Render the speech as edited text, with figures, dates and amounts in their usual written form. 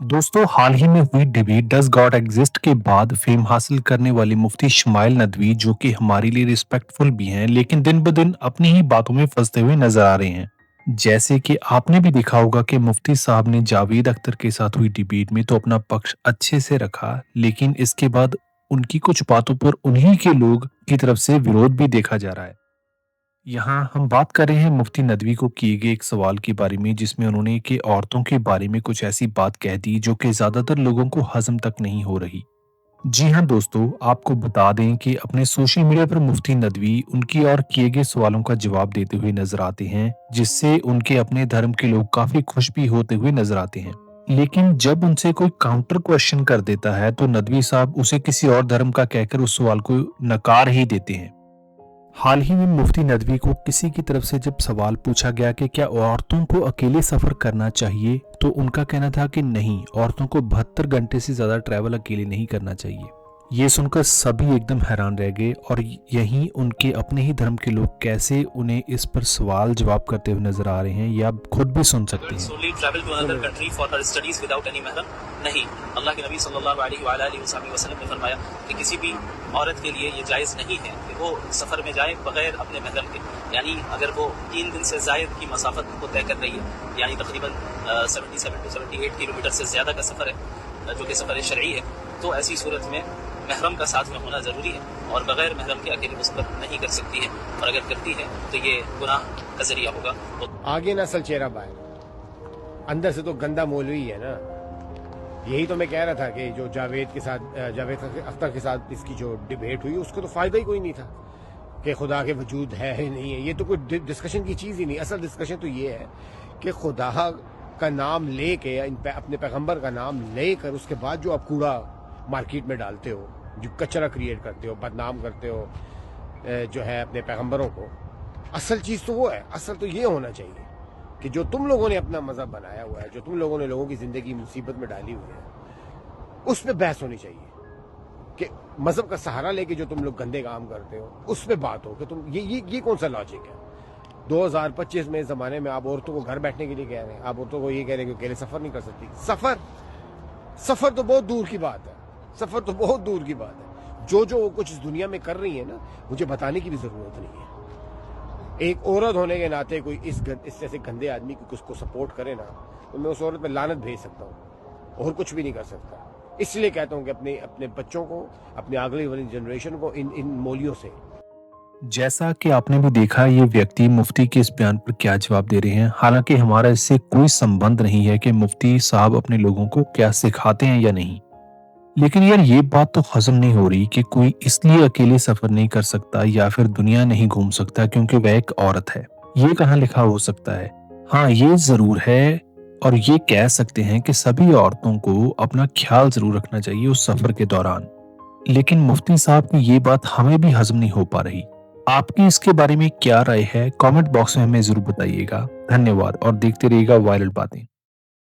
दोस्तों, हाल ही में हुई डिबेट डज गॉड एग्जिस्ट के बाद फेम हासिल करने वाली मुफ्ती इस्माइल नदवी, जो कि हमारे लिए रिस्पेक्टफुल भी हैं, लेकिन दिन ब दिन अपनी ही बातों में फंसते हुए नजर आ रहे हैं। जैसे कि आपने भी देखा होगा कि मुफ्ती साहब ने जावेद अख्तर के साथ हुई डिबेट में तो अपना पक्ष अच्छे से रखा, लेकिन इसके बाद उनकी कुछ बातों पर उन्हीं के लोग की तरफ से विरोध भी देखा जा रहा है। यहाँ हम बात कर रहे हैं मुफ्ती नदवी को किए गए एक सवाल के बारे में, जिसमें उन्होंने कि औरतों के बारे में कुछ ऐसी बात कह दी जो कि ज्यादातर लोगों को हजम तक नहीं हो रही। जी हाँ दोस्तों, आपको बता दें कि अपने सोशल मीडिया पर मुफ्ती नदवी उनकी और किए गए सवालों का जवाब देते हुए नजर आते हैं, जिससे उनके अपने धर्म के लोग काफी खुश भी होते हुए नजर आते हैं। लेकिन जब उनसे कोई काउंटर क्वेश्चन कर देता है तो नदवी साहब उसे किसी और धर्म का कहकर उस सवाल को नकार ही देते हैं। हाल ही में मुफ्ती नदवी को किसी की तरफ से जब सवाल पूछा गया कि क्या औरतों को अकेले सफर करना चाहिए, तो उनका कहना था कि नहीं, औरतों को 72 घंटे से ज्यादा ट्रैवल अकेले नहीं करना चाहिए। ये सुनकर सभी एकदम हैरान रह गए और यहीं उनके अपने ही धर्म के लोग कैसे उन्हें इस पर सवाल जवाब करते हुए नजर आ रहे हैं, ये आप खुद भी सुन सकते हैं। नहीं, अल्लाह के नबी सल्लल्लाहु अलैहि वसल्लम ने फरमाया कि किसी भी औरत के लिए ये जायज़ नहीं है कि वो सफ़र में जाए बगैर अपने महरम के। यानी अगर वो 3 दिन से ज़ायद की मसाफत को तय कर रही है, यानी तकरीबन 77 टू 78 किलोमीटर से ज़्यादा का सफ़र है, जो कि सफ़र शरई है, तो ऐसी सूरत में महरम का साथ में होना ज़रूरी है और बगैर महरम के अकेले वो सफ़र नहीं कर सकती है, और अगर करती है तो ये गुनाह का ज़रिया होगा। आगे नस्ल चेहरा बाहर, अंदर से तो गंदा मौलवी है ना। यही तो मैं कह रहा था कि जो जावेद अख्तर के साथ इसकी जो डिबेट हुई, उसको तो फायदा ही कोई नहीं था कि खुदा के वजूद है ही नहीं है। ये तो कोई डिस्कशन की चीज़ ही नहीं। असल डिस्कशन तो ये है कि खुदा का नाम लेके, अपने पैगंबर का नाम लेकर, उसके बाद जो आप कूड़ा मार्केट में डालते हो, जो कचरा क्रिएट करते हो, बदनाम करते हो जो है अपने पैगंबरों को, असल चीज़ तो वो है। असल तो ये होना चाहिए कि जो तुम लोगों ने अपना मजहब बनाया हुआ है, जो तुम लोगों ने लोगों की जिंदगी मुसीबत में डाली हुई है, उस पर बहस होनी चाहिए कि मजहब का सहारा लेके जो तुम लोग गंदे काम करते हो, उस पर बात हो कि तुम ये कौन सा लॉजिक है। 2025 में, ज़माने में आप औरतों को घर बैठने के लिए कह रहे हैं, आप औरतों को ये कह रहे हैं कि अकेले सफ़र नहीं कर सकती। सफ़र तो बहुत दूर की बात है, सफ़र तो बहुत दूर की बात है। जो वो कुछ इस दुनिया में कर रही है ना, मुझे बताने की भी ज़रूरत नहीं है। एक औरत होने के नाते कोई इस जैसे गंदे आदमी की उसको सपोर्ट करे ना, तो मैं उस औरत पे लानत भेज सकता हूँ और कुछ भी नहीं कर सकता। इसलिए कहता हूँ कि अपने बच्चों को, अपने अगली वाली जनरेशन को इन मौलियों से। जैसा कि आपने भी देखा, ये व्यक्ति मुफ्ती के इस बयान पर क्या जवाब दे रहे हैं। हालांकि हमारा इससे कोई संबंध नहीं है कि मुफ्ती साहब अपने लोगों को क्या सिखाते हैं या नहीं, लेकिन यार ये बात तो हजम नहीं हो रही कि कोई इसलिए अकेले सफर नहीं कर सकता या फिर दुनिया नहीं घूम सकता क्योंकि वह एक औरत है। ये कहाँ लिखा हो सकता है। हाँ, ये जरूर है और ये कह सकते हैं कि सभी औरतों को अपना ख्याल जरूर रखना चाहिए उस सफर के दौरान, लेकिन मुफ्ती साहब की ये बात हमें भी हजम नहीं हो पा रही। आपकी इसके बारे में क्या राय है, कमेंट बॉक्स में हमें जरूर बताइएगा। धन्यवाद और देखते रहिएगा वायरल बातें।